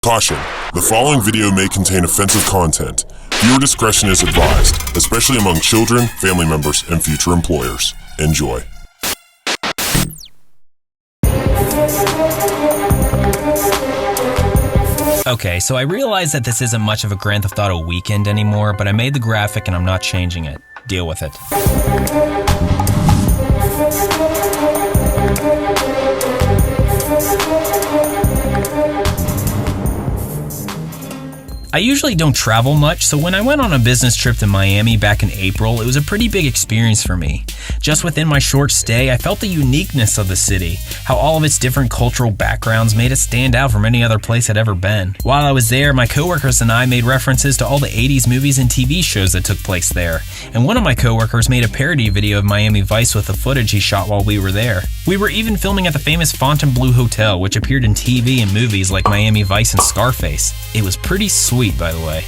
Caution, the following video may contain offensive content. Viewer discretion is advised, especially among children, family members, and future employers. Enjoy. Okay, so I realize that this isn't much of a Grand Theft Auto weekend anymore, but I made the graphic and I'm not changing it. Deal with it. I usually don't travel much, so when I went on a business trip to Miami back in April, it was a pretty big experience for me. Just within my short stay, I felt the uniqueness of the city, how all of its different cultural backgrounds made it stand out from any other place I'd ever been. While I was there, my coworkers and I made references to all the 80s movies and TV shows that took place there, and one of my coworkers made a parody video of Miami Vice with the footage he shot while we were there. We were even filming at the famous Fontainebleau Hotel, which appeared in TV and movies like Miami Vice and Scarface. It was pretty sweet, by the way.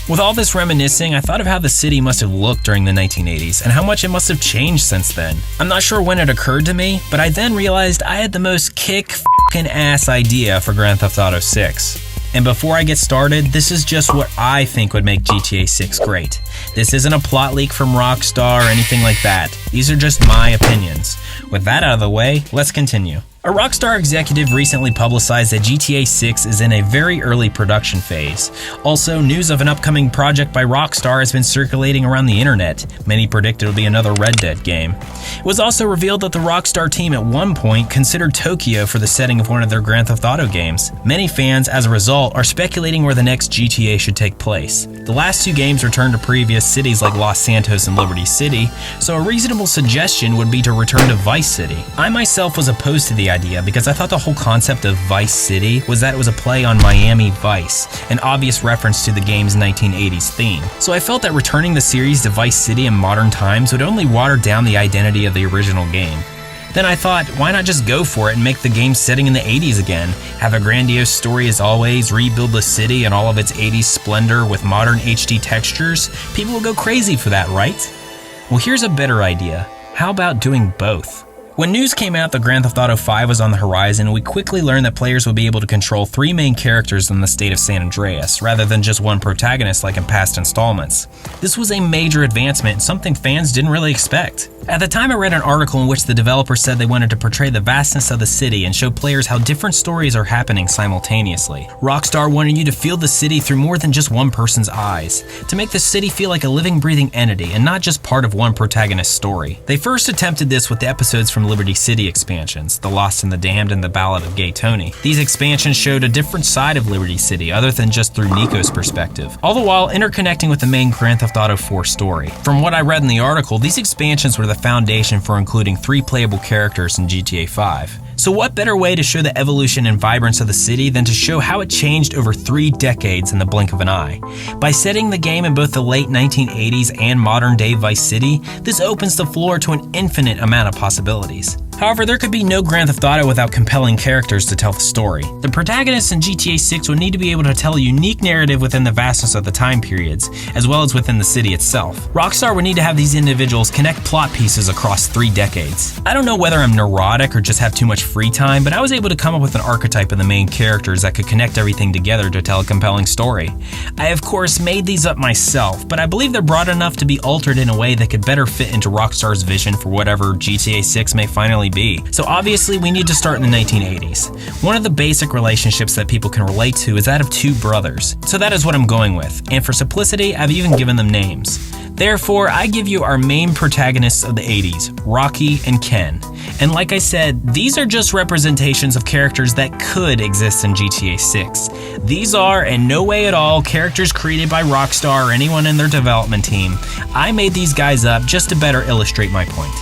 With all this reminiscing, I thought of how the city must have looked during the 1980s and how much it must have changed since then. I'm not sure when it occurred to me, but I then realized I had the most kick-f***ing-ass idea for Grand Theft Auto 6. And before I get started, this is just what I think would make GTA 6 great. This isn't a plot leak from Rockstar or anything like that. These are just my opinions. With that out of the way, let's continue. A Rockstar executive recently publicized that GTA 6 is in a very early production phase. Also, news of an upcoming project by Rockstar has been circulating around the internet. Many predict it'll be another Red Dead game. It was also revealed that the Rockstar team at one point considered Tokyo for the setting of one of their Grand Theft Auto games. Many fans, as a result, are speculating where the next GTA should take place. The last two games returned to previous cities like Los Santos and Liberty City, so a reasonable suggestion would be to return to Vice City. I myself was opposed to the idea because I thought the whole concept of Vice City was that it was a play on Miami Vice, an obvious reference to the game's 1980s theme. So I felt that returning the series to Vice City in modern times would only water down the identity of the original game. Then I thought, why not just go for it and make the game setting in the 80s again? Have a grandiose story as always, rebuild the city and all of its 80s splendor with modern HD textures? People will go crazy for that, right? Well, here's a better idea. How about doing both? When news came out that Grand Theft Auto 5 was on the horizon, we quickly learned that players would be able to control three main characters in the state of San Andreas, rather than just one protagonist like in past installments. This was a major advancement and something fans didn't really expect. At the time, I read an article in which the developer said they wanted to portray the vastness of the city and show players how different stories are happening simultaneously. Rockstar wanted you to feel the city through more than just one person's eyes, to make the city feel like a living, breathing entity and not just part of one protagonist's story. They first attempted this with the episodes from Liberty City expansions, The Lost and the Damned and The Ballad of Gay Tony. These expansions showed a different side of Liberty City other than just through Nico's perspective, all the while interconnecting with the main Grand Theft Auto 4 story. From what I read in the article, these expansions were the foundation for including 3 playable characters in GTA 5. So what better way to show the evolution and vibrance of the city than to show how it changed over 3 decades in the blink of an eye? By setting the game in both the late 1980s and modern day Vice City, this opens the floor to an infinite amount of possibilities. However, there could be no Grand Theft Auto without compelling characters to tell the story. The protagonists in GTA 6 would need to be able to tell a unique narrative within the vastness of the time periods, as well as within the city itself. Rockstar would need to have these individuals connect plot pieces across 3 decades. I don't know whether I'm neurotic or just have too much free time, but I was able to come up with an archetype of the main characters that could connect everything together to tell a compelling story. I of course made these up myself, but I believe they're broad enough to be altered in a way that could better fit into Rockstar's vision for whatever GTA 6 may finally be. So obviously we need to start in the 1980s. One of the basic relationships that people can relate to is that of 2 brothers. So that is what I'm going with, and for simplicity, I've even given them names. Therefore, I give you our main protagonists of the 80s, Rocky and Ken. And like I said, these are just representations of characters that could exist in GTA 6. These are, in no way at all, characters created by Rockstar or anyone in their development team. I made these guys up just to better illustrate my point.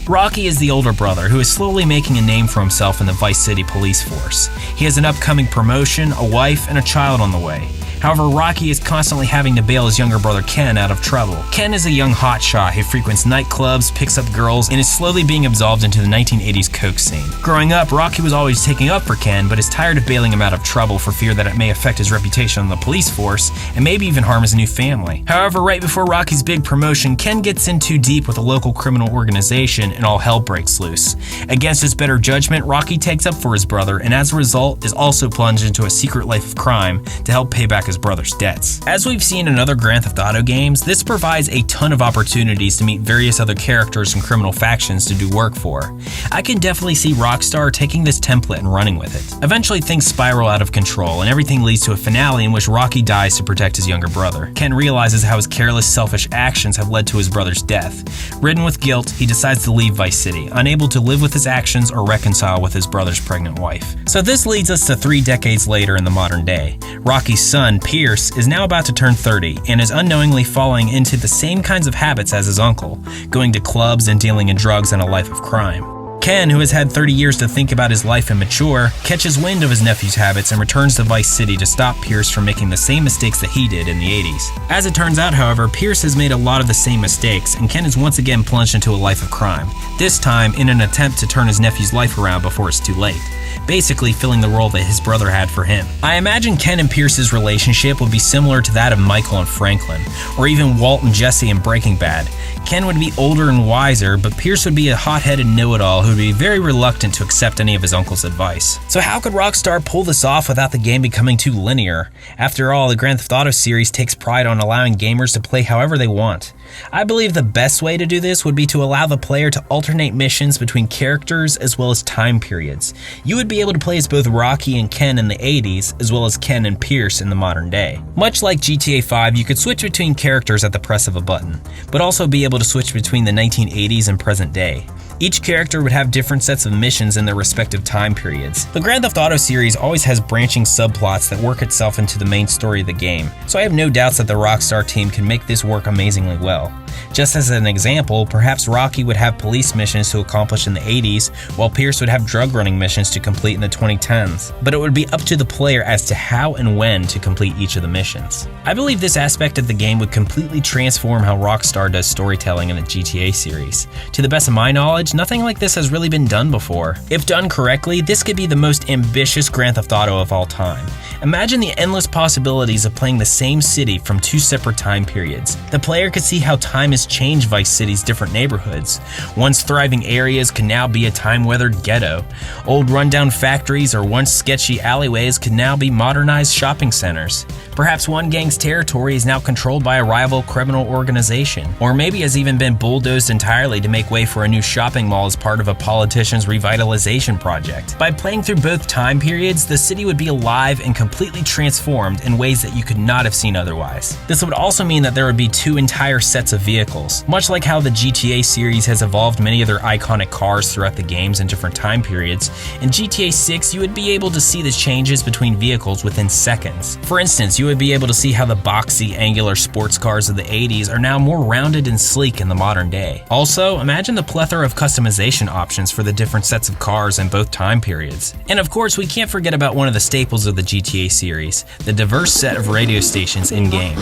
Rocky is the older brother who is slowly making a name for himself in the Vice City police force. He has an upcoming promotion, a wife, and a child on the way. However, Rocky is constantly having to bail his younger brother Ken out of trouble. Ken is a young hotshot who frequents nightclubs, picks up girls, and is slowly being absorbed into the 1980s coke scene. Growing up, Rocky was always taking up for Ken, but is tired of bailing him out of trouble for fear that it may affect his reputation on the police force and maybe even harm his new family. However, right before Rocky's big promotion, Ken gets in too deep with a local criminal organization and all hell breaks loose. Against his better judgment, Rocky takes up for his brother and as a result is also plunged into a secret life of crime to help pay back his brother's debts. As we've seen in other Grand Theft Auto games, this provides a ton of opportunities to meet various other characters and criminal factions to do work for. I can definitely see Rockstar taking this template and running with it. Eventually things spiral out of control and everything leads to a finale in which Rocky dies to protect his younger brother. Ken realizes how his careless, selfish actions have led to his brother's death. Ridden with guilt, he decides to leave Vice City, unable to live with his actions or reconcile with his brother's pregnant wife. So this leads us to 3 decades later in the modern day. Rocky's son, Pierce, is now about to turn 30 and is unknowingly falling into the same kinds of habits as his uncle, going to clubs and dealing in drugs and a life of crime. Ken, who has had 30 years to think about his life and mature, catches wind of his nephew's habits and returns to Vice City to stop Pierce from making the same mistakes that he did in the 80s. As it turns out, however, Pierce has made a lot of the same mistakes and Ken is once again plunged into a life of crime, this time in an attempt to turn his nephew's life around before it's too late, basically filling the role that his brother had for him. I imagine Ken and Pierce's relationship would be similar to that of Michael and Franklin, or even Walt and Jesse in Breaking Bad. Ken would be older and wiser, but Pierce would be a hot-headed know-it-all who would be very reluctant to accept any of his uncle's advice. So how could Rockstar pull this off without the game becoming too linear? After all, the Grand Theft Auto series takes pride on allowing gamers to play however they want. I believe the best way to do this would be to allow the player to alternate missions between characters as well as time periods. You would be able to play as both Rocky and Ken in the 80s, as well as Ken and Pierce in the modern day. Much like GTA 5, you could switch between characters at the press of a button, but also be able to switch between the 1980s and present day. Each character would have different sets of missions in their respective time periods. The Grand Theft Auto series always has branching subplots that work itself into the main story of the game, so I have no doubts that the Rockstar team can make this work amazingly well. Just as an example, perhaps Rocky would have police missions to accomplish in the 80s, while Pierce would have drug running missions to complete in the 2010s. But it would be up to the player as to how and when to complete each of the missions. I believe this aspect of the game would completely transform how Rockstar does storytelling in the GTA series. To the best of my knowledge, nothing like this has really been done before. If done correctly, this could be the most ambitious Grand Theft Auto of all time. Imagine the endless possibilities of playing the same city from 2 separate time periods. The player could see how time has changed Vice City's different neighborhoods. Once thriving areas can now be a time-weathered ghetto. Old rundown factories or once sketchy alleyways could now be modernized shopping centers. Perhaps one gang's territory is now controlled by a rival criminal organization, or maybe has even been bulldozed entirely to make way for a new shopping mall as part of a politician's revitalization project. By playing through both time periods, the city would be alive and completely transformed in ways that you could not have seen otherwise. This would also mean that there would be 2 entire sets of vehicles. Much like how the GTA series has evolved many of their iconic cars throughout the games in different time periods, in GTA 6 you would be able to see the changes between vehicles within seconds. For instance, you would be able to see how the boxy, angular sports cars of the 80s are now more rounded and sleek in the modern day. Also, imagine the plethora of customization options for the different sets of cars in both time periods. And of course, we can't forget about one of the staples of the GTA series, the diverse set of radio stations in-game.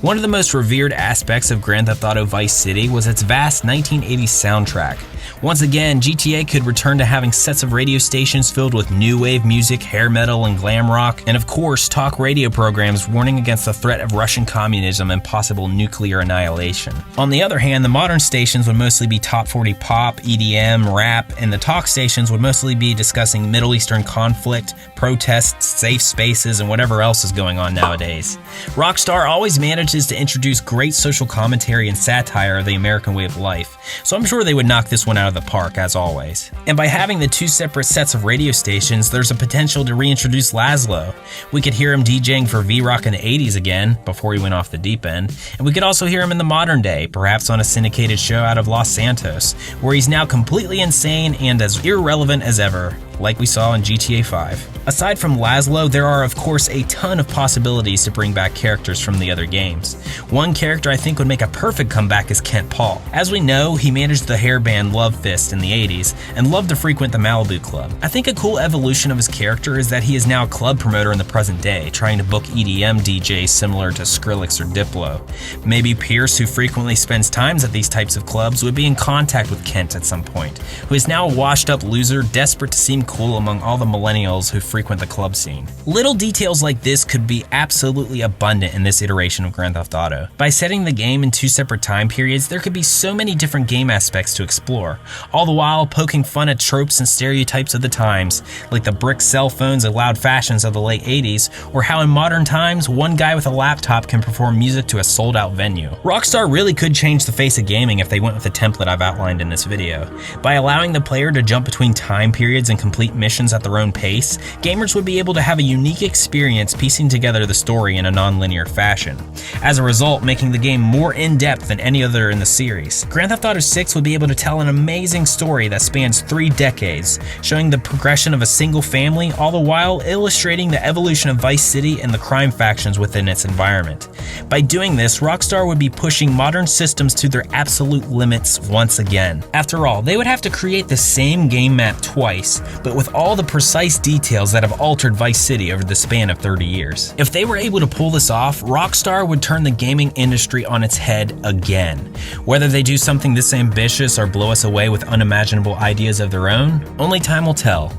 One of the most revered aspects of Grand Theft Auto Vice City was its vast 1980s soundtrack. Once again, GTA could return to having sets of radio stations filled with new wave music, hair metal, and glam rock, and of course, talk radio programs warning against the threat of Russian communism and possible nuclear annihilation. On the other hand, the modern stations would mostly be top 40 pop, EDM, rap, and the talk stations would mostly be discussing Middle Eastern conflict, protests, safe spaces, and whatever else is going on nowadays. Rockstar always manages to introduce great social commentary and satire of the American way of life, so I'm sure they would knock this one out of the park as always. And by having the 2 separate sets of radio stations, there's a potential to reintroduce Laszlo. We could hear him DJing for V-Rock in the 80s again, before he went off the deep end, and we could also hear him in the modern day, perhaps on a syndicated show out of Los Santos, where he's now completely insane and as irrelevant as ever. like we saw in GTA 5. Aside from Laszlo, there are of course a ton of possibilities to bring back characters from the other games. One character I think would make a perfect comeback is Kent Paul. As we know, he managed the hairband Love Fist in the 80s and loved to frequent the Malibu Club. I think a cool evolution of his character is that he is now a club promoter in the present day, trying to book EDM DJs similar to Skrillex or Diplo. Maybe Pierce, who frequently spends times at these types of clubs, would be in contact with Kent at some point, who is now a washed-up loser desperate to seem cool among all the millennials who frequent the club scene. Little details like this could be absolutely abundant in this iteration of Grand Theft Auto. By setting the game in two separate time periods, there could be so many different game aspects to explore, all the while poking fun at tropes and stereotypes of the times, like the brick cell phones and loud fashions of the late 80s, or how in modern times, one guy with a laptop can perform music to a sold-out venue. Rockstar really could change the face of gaming if they went with the template I've outlined in this video. By allowing the player to jump between time periods and complete missions at their own pace, gamers would be able to have a unique experience piecing together the story in a non-linear fashion. As a result, making the game more in-depth than any other in the series. Grand Theft Auto 6 would be able to tell an amazing story that spans 3 decades, showing the progression of a single family, all the while illustrating the evolution of Vice City and the crime factions within its environment. By doing this, Rockstar would be pushing modern systems to their absolute limits once again. After all, they would have to create the same game map twice, but with all the precise details that have altered Vice City over the span of 30 years. If they were able to pull this off, Rockstar would turn the gaming industry on its head again. Whether they do something this ambitious or blow us away with unimaginable ideas of their own, only time will tell.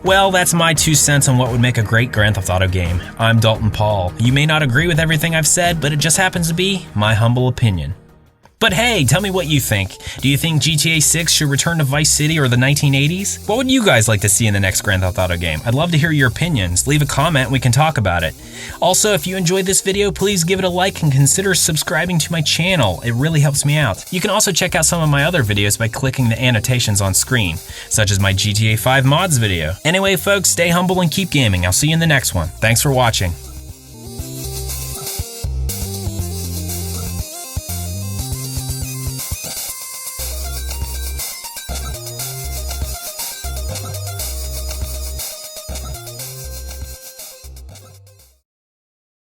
Well, that's my 2 cents on what would make a great Grand Theft Auto game. I'm Dalton Paul. You may not agree with everything I've said, but it just happens to be my humble opinion. But hey, tell me what you think. Do you think GTA 6 should return to Vice City or the 1980s? What would you guys like to see in the next Grand Theft Auto game? I'd love to hear your opinions. Leave a comment and we can talk about it. Also, if you enjoyed this video, please give it a like and consider subscribing to my channel. It really helps me out. You can also check out some of my other videos by clicking the annotations on screen, such as my GTA 5 mods video. Anyway, folks, stay humble and keep gaming. I'll see you in the next one. Thanks for watching.